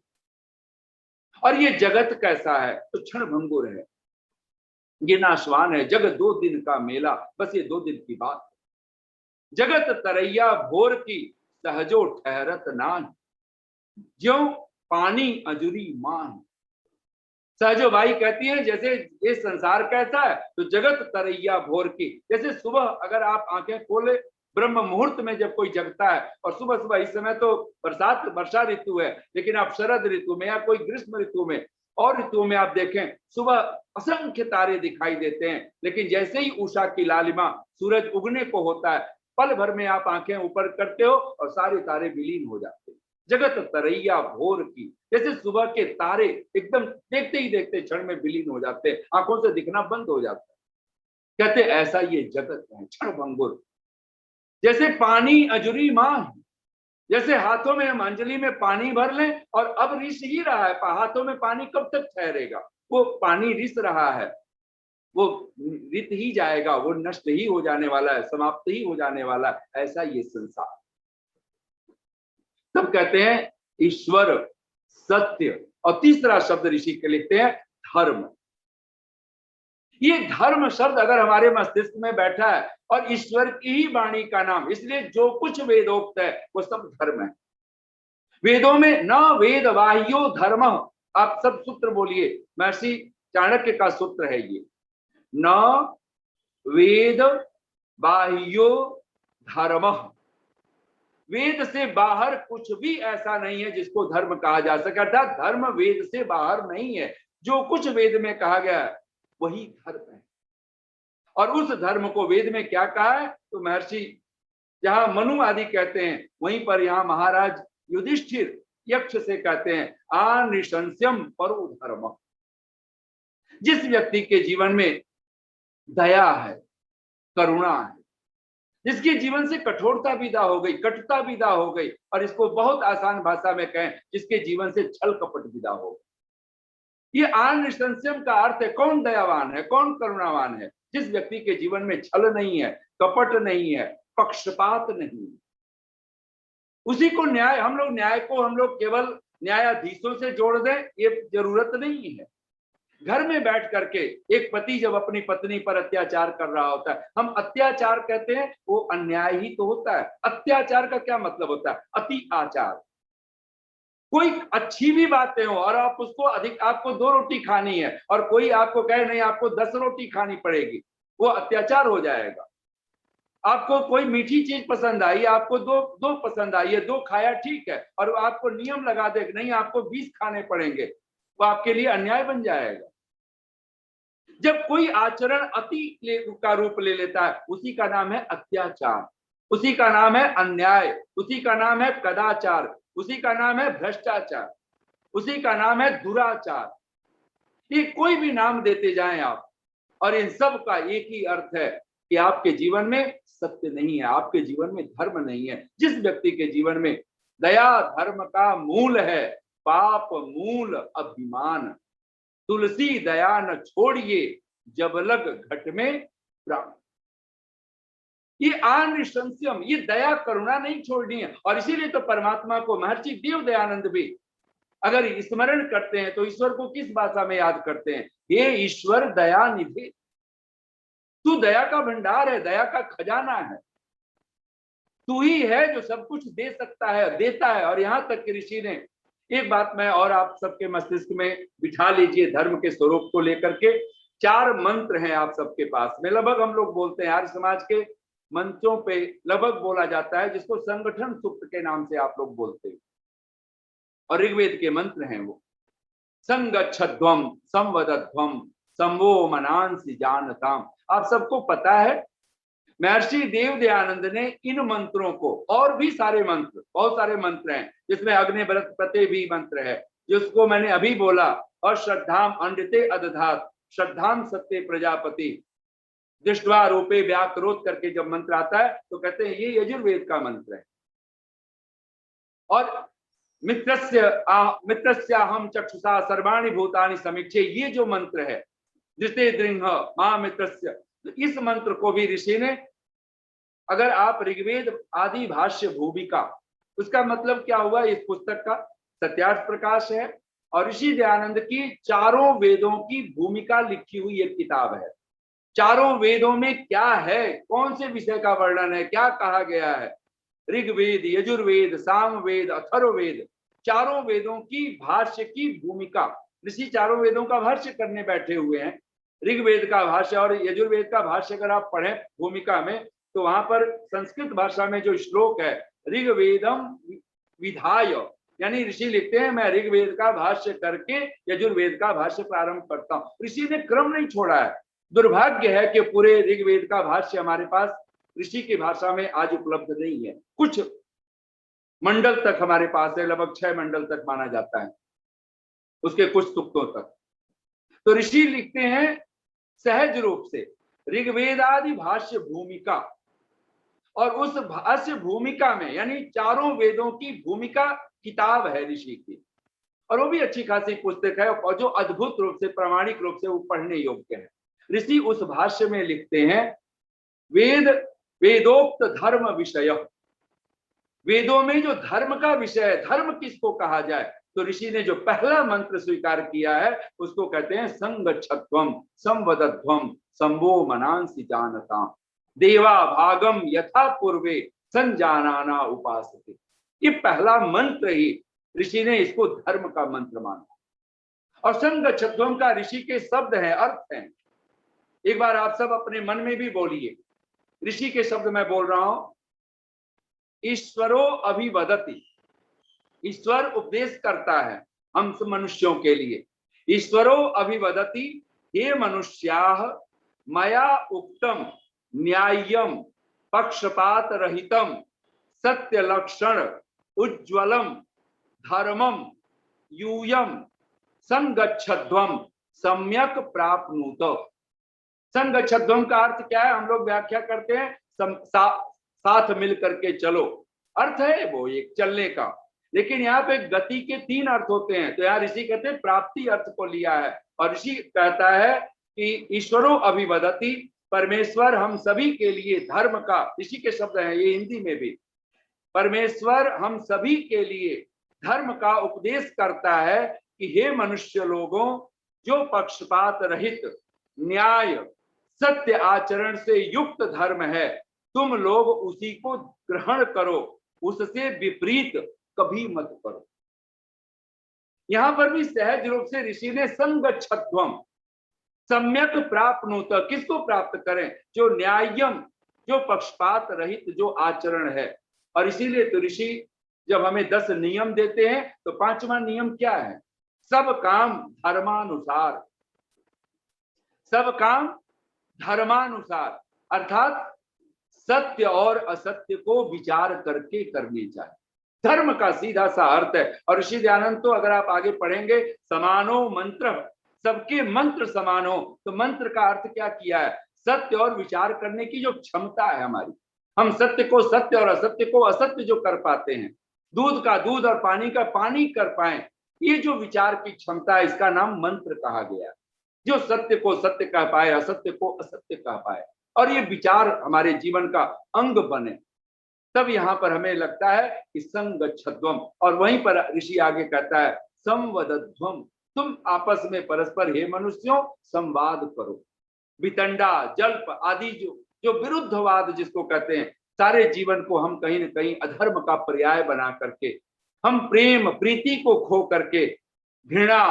और ये जगत कैसा है? तो क्षणभंगुर है, ये नाशवान है। जग 2 दिन का मेला, बस ये 2 दिन की बात है। जगत तरैया भोर की, सहजो ठहरत नान, ज्यों पानी अजुरी मान। सहजो भाई कहती है जैसे ये संसार कैसा है, तो जगत तरैया भोर की, जैसे सुबह अगर आप आंखें खोले, ब्रह्म मुहूर्त में जब कोई जगता है, और सुबह सुबह, इस समय तो वर्षा ऋतु है, लेकिन आप शरद ऋतु में या कोई ग्रीष्म ऋतु में और ऋतुओं में आप देखें, सुबह असंख्य तारे दिखाई देते हैं, लेकिन जैसे ही उषा की लालिमा, सूरज उगने को होता है, पल भर में आप आंखें ऊपर करते हो और सारे तारे विलीन हो जाते हैं। जगत तरैया भोर की, जैसे सुबह के तारे एकदम देखते ही देखते क्षण में विलीन हो जाते हैं, आंखों से दिखना बंद हो जाता है। कहते ऐसा ये जगत है, क्षणभंगुर। जैसे पानी अजुरी मां, जैसे हाथों में हम अंजलि में पानी भर लें और अब रिस ही रहा है, हाथों में पानी कब तक ठहरेगा? वो पानी रिस रहा है, वो रित ही जाएगा, वो नष्ट ही हो जाने वाला है, समाप्त ही हो जाने वाला है। ऐसा ये संसार। तब कहते हैं ईश्वर, सत्य, और तीसरा शब्द ऋषि के लिखते हैं धर्म। ये धर्म शब्द अगर हमारे मस्तिष्क में बैठा है, और ईश्वर की ही वाणी का नाम, इसलिए जो कुछ वेदोक्त है वो सब धर्म है। वेदों में न वेद बाह्यो धर्म, आप सब सूत्र बोलिए, महर्षि चाणक्य का सूत्र है ये, न वेद बाह्यो धर्म। वेद से बाहर कुछ भी ऐसा नहीं है जिसको धर्म कहा जा सके, अर्थात धर्म वेद से बाहर नहीं है। जो कुछ वेद में कहा गया है वही धर्म है। और उस धर्म को वेद में क्या कहा है? तो महर्षि जहां मनु आदि कहते हैं, वहीं पर यहाँ महाराज युधिष्ठिर यक्ष से कहते हैं आनिशंस्यम परो धर्म। जिस व्यक्ति के जीवन में दया है, करुणा है, जिसके जीवन से कठोरता विदा हो गई, कटुता विदा हो गई, और इसको बहुत आसान भाषा में कहें, जिसके जीवन से छल कपट विदा हो गई। ये आनृशंस्यम का अर्थ है, कौन दयावान है, कौन करुणावान है? जिस व्यक्ति के जीवन में छल नहीं है, कपट नहीं है, पक्षपात नहीं है, उसी को न्याय, हम लोग केवल न्यायाधीशों से जोड़ दें, ये जरूरत नहीं है। घर में बैठ करके एक पति जब अपनी पत्नी पर अत्याचार कर रहा होता है, हम अत्याचार कहते हैं, वो अन्याय ही तो होता है। अत्याचार का क्या मतलब होता है? अति आचार। कोई अच्छी भी बातें हो और आप उसको आपको 2 रोटी खानी है और कोई आपको कहे नहीं आपको 10 रोटी खानी पड़ेगी, वो अत्याचार हो जाएगा। आपको कोई मीठी चीज पसंद आई, आपको दो पसंद आई है, 2 खाया ठीक है, और आपको नियम लगा दे नहीं आपको 20 खाने पड़ेंगे, वो आपके लिए अन्याय बन जाएगा। जब कोई आचरण अति का रूप ले लेता है, उसी का नाम है अत्याचार, उसी का नाम है अन्याय, उसी का नाम है कदाचार, उसी का नाम है भ्रष्टाचार, उसी का नाम है दुराचार। ये कोई भी नाम देते जाएं आप, और इन सब का एक ही अर्थ है कि आपके जीवन में सत्य नहीं है, आपके जीवन में धर्म नहीं है। जिस व्यक्ति के जीवन में दया धर्म का मूल है, पाप मूल अभिमान, तुलसी दया न छोड़िए जब लग घट में प्राण। ये आनृशंस्यम, ये दया करुणा नहीं छोड़नी है। और इसीलिए तो परमात्मा को महर्षि देव दयानंद भी अगर स्मरण करते हैं तो ईश्वर को किस भाषा में याद करते हैं? हे ईश्वर दया निधि, तू दया का भंडार है, दया का खजाना है, तू ही है जो सब कुछ दे सकता है, देता है। और यहां तक कि ऋषि ने एक बात में और आप सबके मस्तिष्क में बिठा लीजिए, धर्म के स्वरूप को लेकर के 4 मंत्र हैं आप सबके पास में। लगभग हम लोग बोलते हैं आर्य समाज के मंचों पे लगभग बोला जाता है, जिसको संगठन सूक्त के नाम से आप लोग बोलते हैं, और ऋग्वेद के मंत्र हैं वो। संगच्छध्वम संवदध्वम संवो मनांसि जानताम। आप सबको पता है महर्षि देव दयानंद ने इन मंत्रों को, और भी सारे मंत्र, बहुत सारे मंत्र हैं जिसमें अग्निव्रत प्रते भी मंत्र है जिसको मैंने अभी बोला, और श्रद्धाम अंडते अदधात श्रद्धाम सत्य प्रजापति दृष्टवा रूपे व्याक्रोध करके जब मंत्र आता है तो कहते हैं ये यजुर्वेद का मंत्र है। और मित्रस्याहम चक्षुषा सर्वाणि भूतानि समीक्षे, ये जो मंत्र है दृष्टे दृंह मां मित्रस्य, इस मंत्र को भी ऋषि ने, अगर आप ऋग्वेद आदि भाष्य भूमिका, उसका मतलब क्या हुआ, इस पुस्तक का सत्यार्थ प्रकाश है और ऋषि दयानंद की 4 वेदों की भूमिका लिखी हुई एक किताब है। 4 वेदों में क्या है, कौन से विषय का वर्णन है, क्या कहा गया है, ऋग्वेद, यजुर्वेद, सामवेद, अथर्ववेद, 4 वेदों की भाष्य की भूमिका। ऋषि 4 वेदों का भाष्य करने बैठे हुए हैं। ऋग्वेद का भाष्य और यजुर्वेद का भाष्य अगर आप पढ़ें भूमिका में तो वहां पर संस्कृत भाषा में जो श्लोक है, ऋग्वेदम विधाय, यानी ऋषि लिखते हैं मैं ऋग्वेद का भाष्य करके यजुर्वेद का भाष्य प्रारंभ करता हूं। ऋषि ने क्रम नहीं छोड़ा है। दुर्भाग्य है कि पूरे ऋग्वेद का भाष्य हमारे पास ऋषि की भाषा में आज उपलब्ध नहीं है। कुछ मंडल तक हमारे पास है, लगभग 6 मंडल तक माना जाता है, उसके कुछ तुक्तों तक। तो ऋषि लिखते हैं सहज रूप से ऋग्वेदादि भाष्य भूमिका, और उस भाष्य भूमिका में यानी 4 वेदों की भूमिका किताब है ऋषि की, और वो भी अच्छी खासी पुस्तक है और जो अद्भुत रूप से प्रामाणिक रूप से वो पढ़ने योग्य है। ऋषि उस भाष्य में लिखते हैं वेदोक्त धर्म विषय, वेदों में जो धर्म का विषय है, धर्म किसको कहा जाए, तो ऋषि ने जो पहला मंत्र स्वीकार किया है उसको कहते हैं संगच्छध्वम संवदध्वम संवो मनांसि जानताम देवा भागम यथा पूर्वे संजानाना उपासते। ये पहला मंत्र ही ऋषि ने इसको धर्म का मंत्र माना। और संगच्छध्वम का ऋषि के शब्द हैं, अर्थ हैं। एक बार आप सब अपने मन में भी बोलिए, ऋषि के शब्द मैं बोल रहा हूं। ईश्वरो अभिवदति, ईश्वर उपदेश करता है हम मनुष्यों के लिए। ईश्वरो अभिवदति हे मनुष्याः मया उक्तम न्याय्यम पक्षपात रहितम सत्य लक्षण उज्ज्वलम धर्मम यूयम संगच्छध्वम सम्यक प्राप्नुत। संगच्छध्वम का अर्थ क्या है, हम लोग व्याख्या करते हैं साथ मिल करके चलो, अर्थ है वो एक चलने का। लेकिन यहाँ पे गति के 3 अर्थ होते हैं, तो यहाँ ऋषि कहते हैं प्राप्ति अर्थ को लिया है। और ऋषि कहता है कि ईश्वरो अभिवदति, परमेश्वर हम सभी के लिए धर्म का, ऋषि के शब्द हैं ये हिंदी में भी, परमेश्वर हम सभी के लिए धर्म का उपदेश करता है कि हे मनुष्य लोगों, जो पक्षपात रहित न्याय सत्य आचरण से युक्त धर्म है, तुम लोग उसी को ग्रहण करो, उससे विपरीत कभी मत करो। यहां पर भी सहज रूप से ऋषि ने संगच्छध्वम, सम्यक प्राप्नुत, किसको प्राप्त करें, जो न्याय्यम, जो पक्षपात रहित जो आचरण है। और इसीलिए तो ऋषि जब हमें 10 नियम देते हैं तो 5वां नियम क्या है, सब काम धर्मानुसार, सब काम धर्मानुसार, अर्थात सत्य और असत्य को विचार करके करनी चाहिए। धर्म का सीधा सा अर्थ है। और ऋषि दयानंद तो अगर आप आगे पढ़ेंगे, समानो मंत्र, सबके मंत्र समान हो, तो मंत्र का अर्थ क्या किया है, सत्य और विचार करने की जो क्षमता है हमारी, हम सत्य को सत्य और असत्य को असत्य जो कर पाते हैं, दूध का दूध और पानी का पानी कर पाए, ये जो विचार की क्षमता है, इसका नाम मंत्र कहा गया। जो सत्य को सत्य कह पाए, असत्य को असत्य कह पाए, और ये विचार हमारे जीवन का अंग बने, तब यहाँ पर हमें लगता है कि संगच्छध्वम। और वहीं पर ऋषि आगे कहता है संवदध्वम, तुम आपस में परस्पर हे मनुष्यों संवाद करो। वितंडा जल्प आदि जो विरुद्धवाद जिसको कहते हैं, सारे जीवन को हम कहीं न कहीं अधर्म का पर्याय बना करके, हम प्रेम प्रीति को खो करके घृणा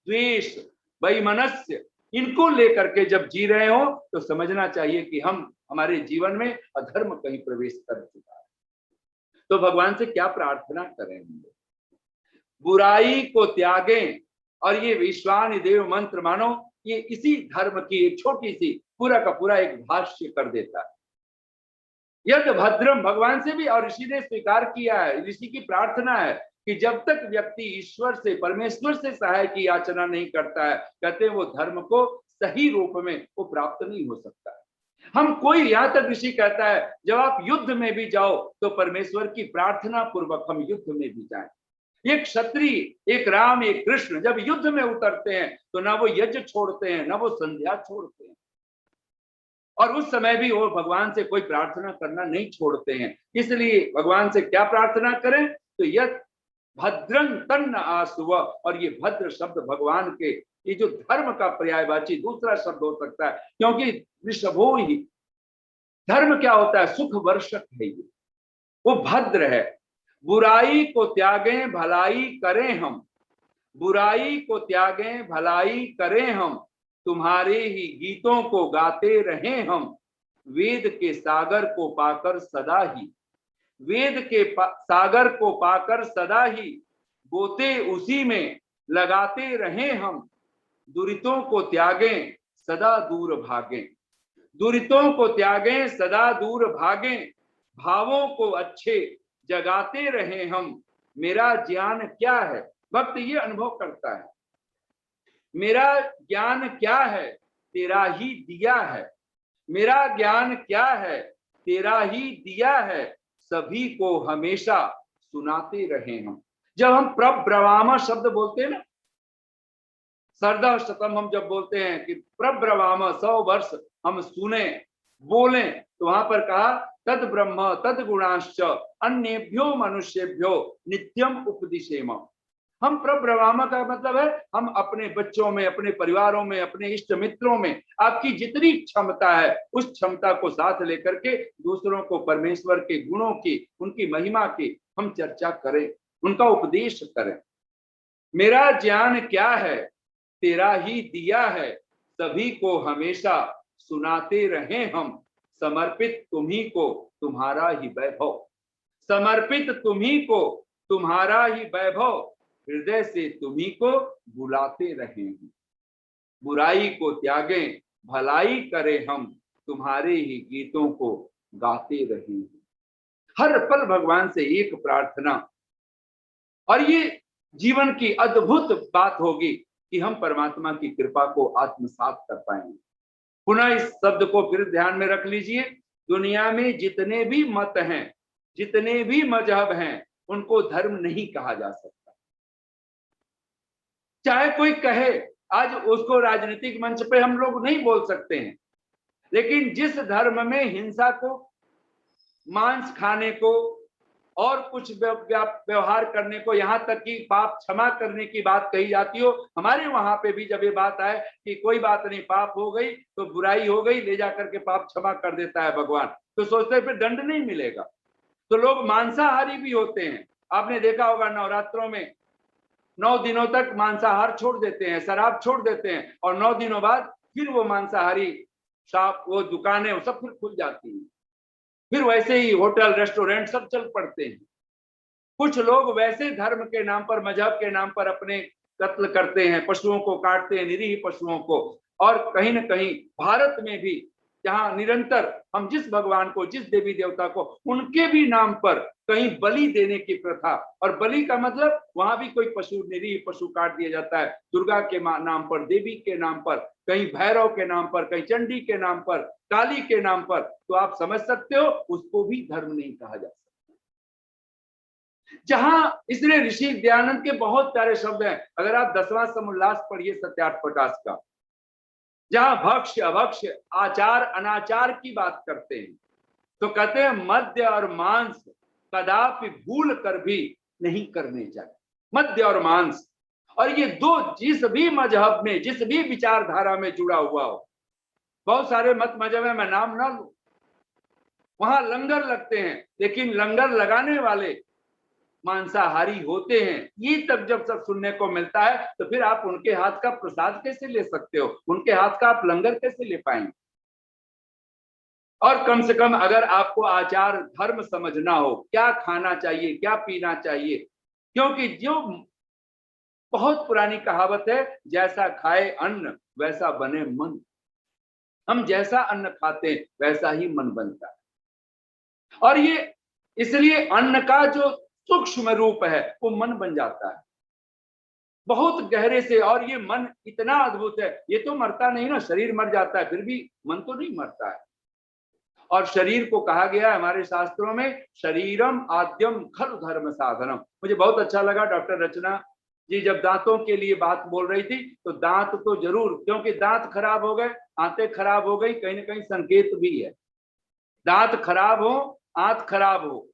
द्वेष वैमनस्य इनको लेकर के जब जी रहे हो, तो समझना चाहिए कि हम हमारे जीवन में अधर्म कहीं प्रवेश कर चुका है। तो भगवान से क्या प्रार्थना करेंगे, बुराई को त्यागें। और ये विश्वानि देव मंत्र मानो, ये इसी धर्म की एक छोटी सी पूरा का पूरा एक भाष्य कर देता है। यद भद्रम, भगवान से भी और ऋषि ने स्वीकार किया है, ऋषि की प्रार्थना है कि जब तक व्यक्ति ईश्वर से, परमेश्वर से सहाय की याचना नहीं करता है, कहते हैं वो धर्म को सही रूप में वो प्राप्त नहीं हो सकता है। हम कोई, यहां तक ऋषि कहता है जब आप युद्ध में भी जाओ तो परमेश्वर की प्रार्थना पूर्वक हम युद्ध में भी जाएं। एक क्षत्रिय, एक राम, एक कृष्ण जब युद्ध में उतरते हैं तो ना वो यज्ञ छोड़ते हैं, ना वो संध्या छोड़ते हैं, और उस समय भी वो भगवान से कोई प्रार्थना करना नहीं छोड़ते हैं। इसलिए भगवान से क्या प्रार्थना करें, तो यद भद्रं तन्न आसुव, और ये भद्र शब्द भगवान के, ये जो धर्म का पर्यायवाची दूसरा शब्द हो सकता है, क्योंकि वृषभो ही धर्म क्या होता है, सुख वर्षक है, ये वो भद्र है। बुराई को त्यागें भलाई करें हम, बुराई को त्यागें भलाई करें हम, तुम्हारे ही गीतों को गाते रहें हम, वेद के सागर को पाकर सदा ही, वेद के सागर को पाकर सदा ही, गोते उसी में लगाते रहें हम, दुरितों को त्यागें सदा दूर भागें, दुरितों को त्यागें सदा दूर भागें, भावों को अच्छे जगाते रहें हम, मेरा ज्ञान क्या है, भक्त ये अनुभव करता है, मेरा ज्ञान क्या है, तेरा ही दिया है, मेरा ज्ञान क्या है, तेरा ही दिया है, सभी को हमेशा सुनाते रहें हम। जब हम प्रब्रवाम शब्द बोलते हैं ना, सरदा शतम हम जब बोलते हैं कि प्रब्रवाम 100 वर्ष हम सुने बोले, तो वहां पर कहा तद ब्रह्म तद गुणाश्च अन्येभ्यो मनुष्येभ्यो नित्यम उपदिशेम। हम प्रब्रवाम का मतलब है हम अपने बच्चों में, अपने परिवारों में, अपने इष्ट मित्रों में आपकी जितनी क्षमता है उस क्षमता को साथ लेकर के दूसरों को परमेश्वर के गुणों की, उनकी महिमा की हम चर्चा करें, उनका उपदेश करें। मेरा ज्ञान क्या है, तेरा ही दिया है, सभी को हमेशा सुनाते रहें हम, समर्पित तुम्ही को तुम्हारा ही वैभव, समर्पित तुम्ही को तुम्हारा ही वैभव, हृदय से तुम्ही को बुलाते रहें, बुराई को त्यागें भलाई करें हम, तुम्हारे ही गीतों को गाते रहें। हर पल भगवान से एक प्रार्थना, और ये जीवन की अद्भुत बात होगी कि हम परमात्मा की कृपा को आत्मसात कर पाएंगे। पुनः इस शब्द को फिर ध्यान में रख लीजिए, दुनिया में जितने भी मत हैं, जितने भी मजहब हैं, उनको धर्म नहीं कहा जा सकता। चाहे कोई कहे, आज उसको राजनीतिक मंच पे हम लोग नहीं बोल सकते हैं, लेकिन जिस धर्म में हिंसा को, मांस खाने को और कुछ व्यवहार करने को, यहां तक कि पाप क्षमा करने की बात कही जाती हो, हमारे वहां पे भी जब ये बात आए कि कोई बात नहीं, पाप हो गई तो बुराई हो गई, ले जाकर के पाप क्षमा कर देता है भगवान, तो सोचते हैं फिर दंड नहीं मिलेगा। तो लोग मांसाहारी भी होते हैं। आपने देखा होगा नवरात्रों में 9 दिनों तक मांसाहार छोड़ देते हैं, शराब छोड़ देते हैं, और 9 दिनों बाद फिर वो मांसाहारी शॉप, वो दुकानें, वो सब फिर खुल जाती हैं। फिर वैसे ही होटल रेस्टोरेंट सब चल पड़ते हैं। कुछ लोग वैसे धर्म के नाम पर, मजहब के नाम पर अपने कत्ल करते हैं, पशुओं को काटते हैं, निरीह पशुओं को। और कहीं न कहीं भारत में भी, जहां निरंतर हम जिस भगवान को, जिस देवी देवता को, उनके भी नाम पर कहीं बलि देने की प्रथा, और बलि का मतलब वहां भी कोई पशु, निरीह पशु काट दिया जाता है, दुर्गा के नाम पर, देवी के नाम पर, कहीं भैरव के नाम पर, कहीं चंडी के नाम पर, काली के नाम पर, तो आप समझ सकते हो उसको भी धर्म नहीं कहा जा सकता। जहां इसलिए ऋषि दयानंद के बहुत प्यारे शब्द हैं, अगर आप 10वां समुल्लास पढ़िए सत्यार्थ प्रकाश का, जहां भक्ष्य अभक्ष्य, आचार अनाचार की बात करते हैं, तो कहते हैं मद्य और मांस कदापि भूल कर भी नहीं करने चाहिए। मद्य और मांस, और ये दो जिस भी मजहब में, जिस भी विचारधारा में जुड़ा हुआ हो, बहुत सारे मत मजहब में, मैं नाम ना लूं, वहां लंगर लगते हैं, लेकिन लंगर लगाने वाले मांसाहारी होते हैं। ये तक जब सब सुनने को मिलता है, तो फिर आप उनके हाथ का प्रसाद कैसे ले सकते हो, उनके हाथ का आप लंगर कैसे ले पाएंगे। और कम से कम अगर आपको आचार धर्म समझना हो, क्या खाना चाहिए, क्या पीना चाहिए, क्योंकि जो बहुत पुरानी कहावत है, जैसा खाए अन्न वैसा बने मन। हम जैसा अन्न खाते हैं वैसा ही मन बनता है, और ये इसलिए अन्न का जो सूक्ष्म रूप है वो मन बन जाता है बहुत गहरे से। और ये मन इतना अद्भुत है, ये तो मरता नहीं ना, शरीर मर जाता है, फिर भी मन तो नहीं मरता है। और शरीर को कहा गया है हमारे शास्त्रों में, शरीरम आद्यम खलु धर्म साधनम। मुझे बहुत अच्छा लगा डॉक्टर रचना जी जब दांतों के लिए बात बोल रही थी, तो दांत तो जरूर, क्योंकि दांत खराब हो गए, आंतें खराब हो गई, कहीं ना कहीं संकेत भी है। दांत खराब हो, आंत खराब हो,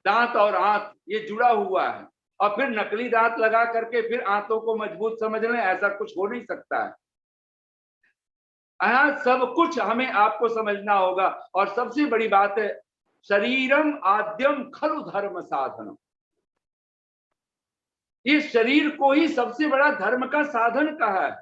दांत और आंत ये जुड़ा हुआ है, और फिर नकली दांत लगा करके फिर आंतों को मजबूत समझ लें, ऐसा कुछ हो नहीं सकता है। यहाँ सब कुछ हमें आपको समझना होगा। और सबसे बड़ी बात है, शरीरम आद्यम खलु धर्म साधनम, इस शरीर को ही सबसे बड़ा धर्म का साधन कहा है।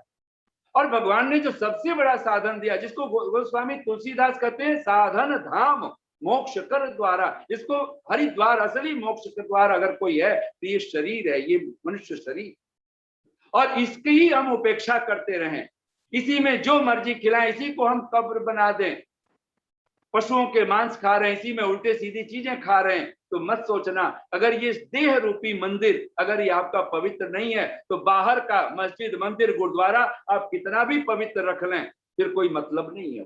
और भगवान ने जो सबसे बड़ा साधन दिया, जिसको गोस्वामी तुलसीदास कहते हैं साधन धाम मोक्ष कर द्वारा, जिसको हरिद्वार असली मोक्ष के द्वार अगर कोई है तो ये शरीर है, ये मनुष्य शरीर। और इसकी ही हम उपेक्षा करते रहें, इसी में जो मर्जी खिलाएं, इसी को हम कब्र बना दें, पशुओं के मांस खा रहे हैं, इसी में उल्टे सीधी चीजें खा रहे हैं, तो मत सोचना अगर ये देह रूपी मंदिर अगर ये आपका पवित्र नहीं है, तो बाहर का मस्जिद, मंदिर, गुरुद्वारा आप कितना भी पवित्र रख लें, फिर कोई मतलब नहीं है।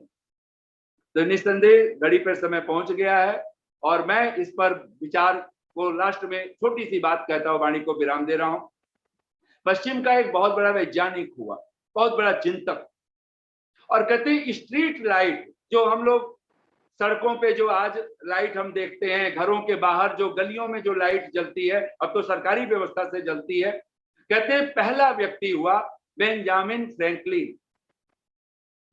तो निस्संदेह घड़ी पर समय पहुंच गया है, और मैं इस पर विचार को लास्ट में छोटी सी बात कहता हूं, वाणी को विराम दे रहा हूं। पश्चिम का एक बहुत बड़ा वैज्ञानिक हुआ, बहुत बड़ा चिंतक, और कहते हैं स्ट्रीट लाइट, जो हम लोग सड़कों पे जो आज लाइट हम देखते हैं, घरों के बाहर जो गलियों में जो लाइट जलती है, अब तो सरकारी व्यवस्था से जलती है, कहते हैं पहला व्यक्ति हुआ बेंजामिन फ्रैंकलिन।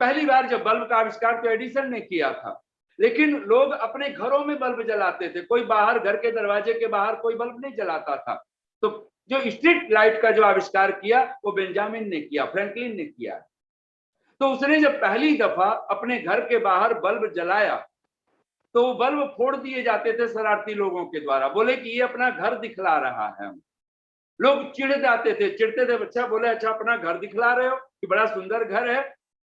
पहली बार जब बल्ब का आविष्कार तो एडिसन ने किया था, लेकिन लोग अपने घरों में बल्ब जलाते थे, कोई बाहर घर के दरवाजे के बाहर कोई बल्ब नहीं जलाता था। तो जो स्ट्रीट लाइट का जो आविष्कार किया वो बेंजामिन ने किया, फ्रैंकलिन ने किया। तो उसने जब पहली दफा अपने घर के बाहर बल्ब जलाया, तो बल्ब फोड़ दिए जाते थे शरारती लोगों के द्वारा, बोले कि ये अपना घर दिखला रहा है। लोग चिढ़ जाते थे, चिढ़ते थे, बच्चा बोले अच्छा अपना घर दिखला रहे हो कि बड़ा सुंदर घर है।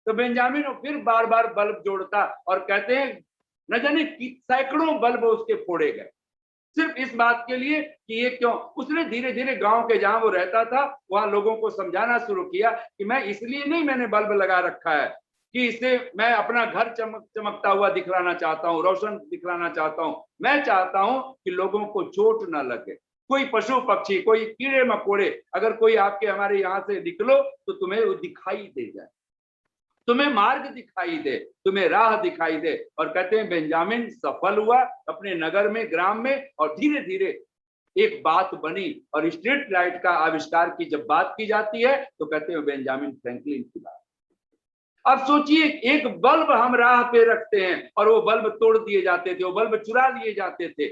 तो बेंजामिन फिर बार बार बल्ब जोड़ता, और कहते हैं न जाने सैकड़ों बल्ब उसके फोड़े गए, सिर्फ इस बात के लिए कि ये क्यों। उसने धीरे धीरे गांव के जहां वो रहता था वहां लोगों को समझाना शुरू किया कि मैं इसलिए नहीं मैंने बल्ब लगा रखा है कि इससे मैं अपना घर चमकता हुआ दिखलाना चाहता हूँ, रोशन दिखलाना चाहता हूँ। मैं चाहता हूँ कि लोगों को चोट ना लगे। कोई पशु पक्षी, कोई कीड़े मकोड़े अगर कोई आपके हमारे यहाँ से निकलो तो तुम्हें वो दिखाई दे जाए, तुम्हें मार्ग दिखाई दे, तुम्हें राह दिखाई दे। और कहते हैं बेंजामिन सफल हुआ अपने नगर में, ग्राम में, और धीरे धीरे एक बात बनी। और स्ट्रीट लाइट का आविष्कार की जब बात की जाती है तो कहते हैं बेंजामिन फ्रैंकलिन की बात। अब सोचिए, एक बल्ब हम राह पे रखते हैं और वो बल्ब तोड़ दिए जाते थे, वो बल्ब चुरा लिए जाते थे।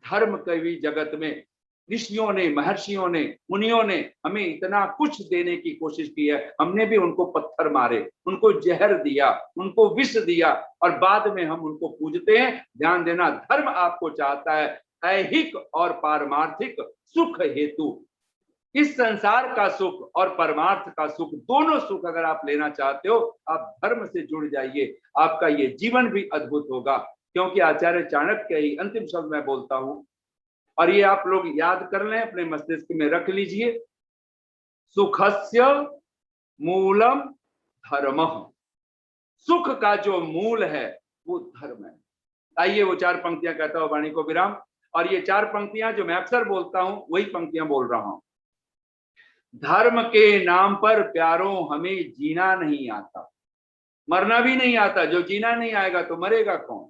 धर्म कवि जगत में ऋषियों ने, महर्षियों ने, मुनियों ने हमें इतना कुछ देने की कोशिश की है। हमने भी उनको पत्थर मारे, उनको जहर दिया, उनको विष दिया, और बाद में हम उनको पूजते हैं। ध्यान देना, धर्म आपको चाहता है ऐहिक और पारमार्थिक सुख हेतु। इस संसार का सुख और परमार्थ का सुख, दोनों सुख अगर आप लेना चाहते हो, आप धर्म से जुड़ जाइए, आपका ये जीवन भी अद्भुत होगा। क्योंकि आचार्य चाणक्य ही अंतिम शब्द मैं बोलता हूं, और ये आप लोग याद कर लें, अपने मस्तिष्क में रख लीजिए, सुखस्य मूलम धर्मः। सुख का जो मूल है वो धर्म है। आइए वो 4 पंक्तियां कहता हूं, वाणी को विराम। और ये 4 पंक्तियां जो मैं अक्सर बोलता हूं वही पंक्तियां बोल रहा हूं। धर्म के नाम पर प्यारों हमें जीना नहीं आता, मरना भी नहीं आता। जो जीना नहीं आएगा तो मरेगा कौन।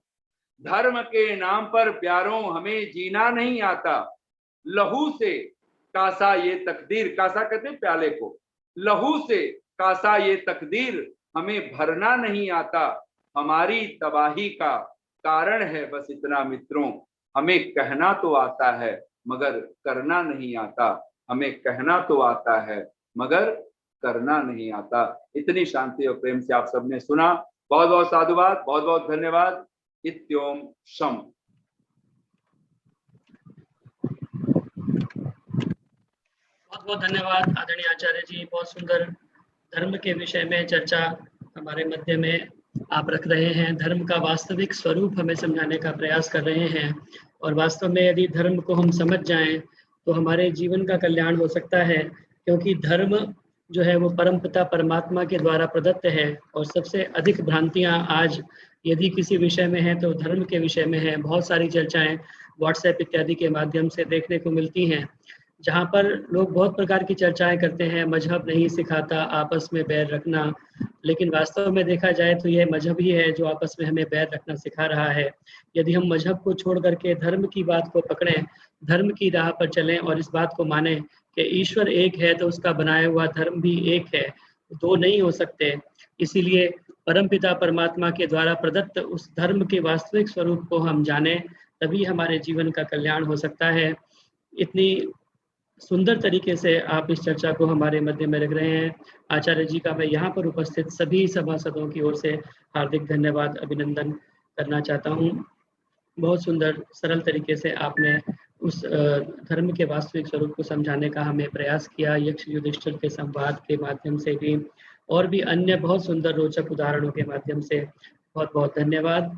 धर्म के नाम पर प्यारों हमें जीना नहीं आता, लहू से कासा ये तकदीर, कासा कहते हैं प्याले को, लहू से कासा ये तकदीर हमें भरना नहीं आता। हमारी तबाही का कारण है बस इतना मित्रों, हमें कहना तो आता है मगर करना नहीं आता। हमें कहना तो आता है मगर करना नहीं आता। इतनी शांति और प्रेम से आप सबने सुना। बहुत बहुत साधुवाद, बहुत बहुत धन्यवाद। इत्योम शम। बहुत बहुत धन्यवाद आदरणीय आचार्य जी। बहुत सुंदर धर्म के विषय में चर्चा हमारे मध्य में आप रख रहे हैं। धर्म का वास्तविक स्वरूप हमें समझाने का प्रयास कर रहे हैं, और वास्तव में यदि धर्म को हम समझ जाएं तो हमारे जीवन का कल्याण हो सकता है। क्योंकि धर्म जो है वो परमपिता परमात्मा के द्वारा प्रदत्त है, और सबसे अधिक भ्रांतियां आज यदि किसी विषय में है तो धर्म के विषय में है। बहुत सारी चर्चाएं व्हाट्सएप इत्यादि के माध्यम से देखने को मिलती हैं, जहाँ पर लोग बहुत प्रकार की चर्चाएं करते हैं। मजहब नहीं सिखाता आपस में बैर रखना, लेकिन वास्तव में देखा जाए तो यह मजहब ही है जो आपस में हमें बैर रखना सिखा रहा है। यदि हम मजहब को छोड़ करके धर्म की बात को पकड़ें, धर्म की राह पर चलें और इस बात को मानें कि ईश्वर एक है तो उसका बनाया हुआ धर्म भी एक है, दो नहीं हो सकते। इसीलिए परमपिता परमात्मा के द्वारा प्रदत्त उस धर्म के वास्तविक स्वरूप को हम जानें, तभी हमारे जीवन का कल्याण हो सकता है। इतनी सुंदर तरीके से आप इस चर्चा को हमारे मध्य में रख रहे हैं। आचार्य जी का मैं यहाँ पर उपस्थित सभी सभासदों की ओर से हार्दिक धन्यवाद, अभिनंदन करना चाहता हूँ। बहुत सुंदर सरल तरीके से आपने उस धर्म के वास्तविक स्वरूप को समझाने का हमें प्रयास किया, यक्ष युधिष्ठिर के संवाद के माध्यम से भी, और भी अन्य बहुत सुंदर रोचक उदाहरणों के माध्यम से। बहुत बहुत धन्यवाद।